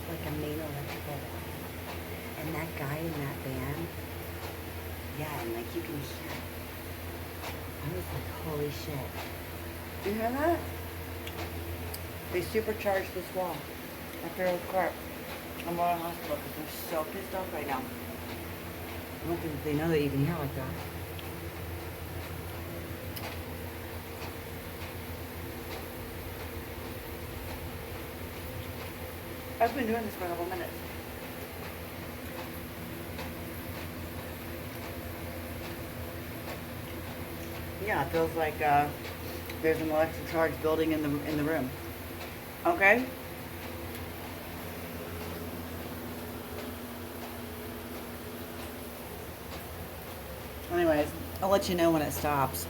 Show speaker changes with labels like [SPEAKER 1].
[SPEAKER 1] like a main electrical. And that guy in that van, yeah, and like you can hear it. I was like, holy shit. You hear that? They supercharged this wall at Farrell's Court. I'm going to hospital because they're so pissed off right now. I don't think they know that you can hear like that. I've been doing this for a couple minutes. Yeah, it feels like there's an electric charge building in the room. Okay? Anyways, I'll let you know when it stops.